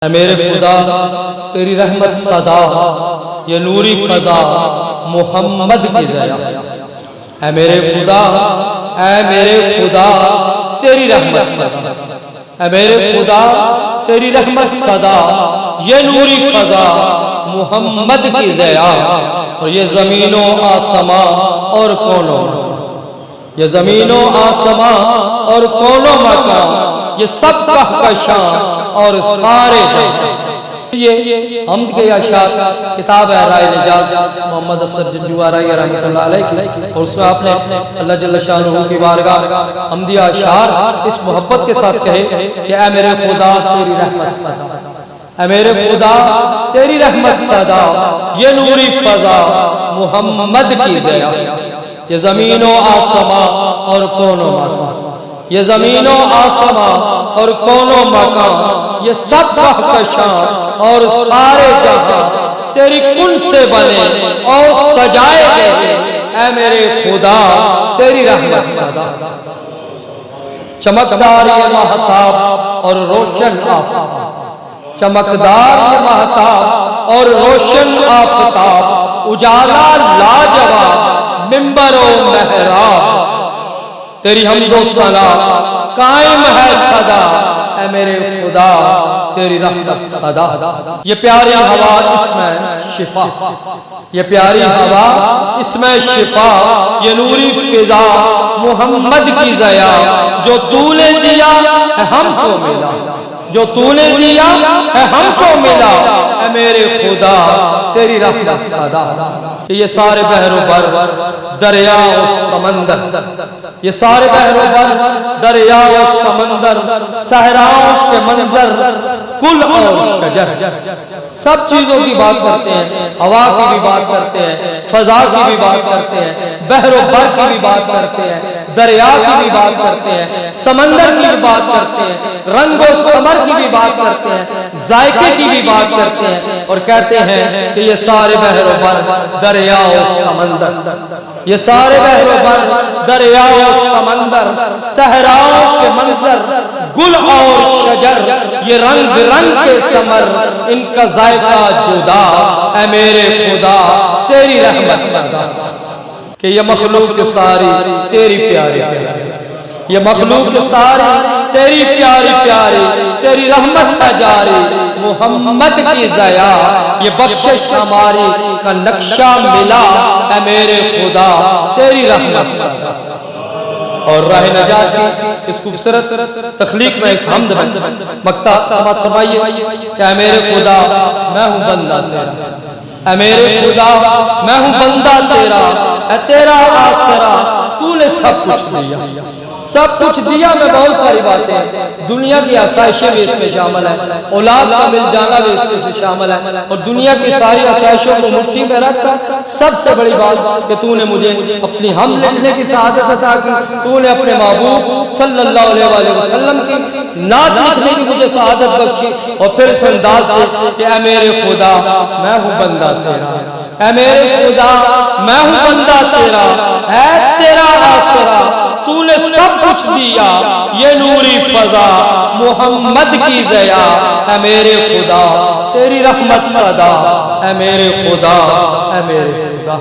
اے میرے خدا تیری رحمت صدا یہ نوری فضا محمد کی ضیا۔ اے میرے خدا تیری رحمت صدا، اے میرے خدا تیری رحمت صدا یہ نوری فضا محمد کی ضیا۔ اور یہ زمین و آسماں اور کونوں، یہ زمین و آسماں اور کونوں مکان، یہ سب کہکشاں اور سارے جہاں۔ یہ حمد کے اشعار کتاب ہے رائے نجات محمد افضل جنجوارہ رحمۃ اللہ علیہ کی، اور اس میں آپ نے اللہ جل شانہ کی بارگاہ حمدیہ اشعار اس محبت کے ساتھ کہے کہ اے میرے خدا تیری رحمت صدا، اے میرے خدا تیری رحمت صدا یہ نوری فضا محمد کی ضیا۔ یہ زمین و آسماں اور کونوں مکان، یہ زمین و آسماں اور کونوں مکان، یہ سب کہکشاں اور سارے جہاں تیری کن سے بنے اور سجائے گئے۔ اے میرے خدا تیری رحمت صدا، چمکدار یہ مہتاب اور روشن آفتاب، چمکدار یہ مہتاب اور روشن آفتاب، اجالا لاجواب منبر و محراب، تیری حمد و ثنا قائم ہے صدا۔ اے میرے خدا تیری رحمت صدا، یہ پیاری ہوا اس میں شفا، یہ پیاری ہوا اس میں شفا، یہ نوری فضا محمد کی ضیا۔ جو تو نے دیا ہے ہم کو ملا، جو تو نے دیا ہے ہم کو ملا۔ اے میرے خدا تیری رحمت صدا، یہ سارے بحر و بر دریا و سمندر، یہ سارے بحر و بر دریا و سمندر، صحراؤں کے منظر کل اور شجر، سب چیزوں کی بات کرتے ہیں، ہوا کی بھی بات کرتے ہیں، فضا کی بھی بات کرتے ہیں، بحر و بر کی بھی بات کرتے ہیں، دریا کی بھی بات کرتے ہیں، سمندر کی بھی بات کرتے ہیں، رنگ و ثمر کی بھی بات کرتے ہیں، ذائقے کی بھی بات کرتے ہیں، اور کہتے ہیں کہ یہ سارے بحر و بر دریا و سمندر، یہ سارے بحر و بر دریا و سمندر، صحراؤں کے منظر گل اور شجر، یہ رنگ رنگ کے ثمر ان کا ذائقہ جدا۔ اے میرے خدا تیری رحمت صدا، کہ یہ مخلوق ساری تیری پیاری پیاری، یہ مخلوق ساری تیری پیاری پیاری، تیری رحمت ہے جاری محمد کی ضیا۔ یہ بخشش ہماری کا نقشہ ملا، اے میرے خدا تیری رحمت صدا۔ اور راہ نجات کی اس خوبصورت تخلیق میں اس حمد میں مقطع سماعت فرمائیے کہ اے میرے خدا میں ہوں بندہ تیرا، اے میرے خدا میں ہوں بندہ تیرا، اے تیرا آسرا تو نے سب کچھ دیا، سب کچھ دیا میں بہت ساری باتیں ہیں، دنیا کی آسائشیں بھی اس میں شامل ہیں، اولاد کا مل جانا بھی اس میں شامل ہے، اور دنیا کی ساری آسائشوں کو مٹھی میں رکھ کر سب سے بڑی بات کہ تو نے مجھے اپنی حمد لکھنے کی سعادت عطا کی، تو نے اپنے محبوب صلی اللہ علیہ وآلہ وسلم کی نعت لکھنے کی مجھے سعادت بخشی، اور پھر اس انداز سے کہ اے میرے خدا میں ہوں بندہ تیرا، اے میرے خدا میں ہوں بندہ تیرا، اے تیرا آسرا تو نے سب کچھ دیا، یہ نوری فضا محمد کی ضیا۔ اے میرے خدا تیری رحمت صدا، اے میرے خدا، اے میرے خدا۔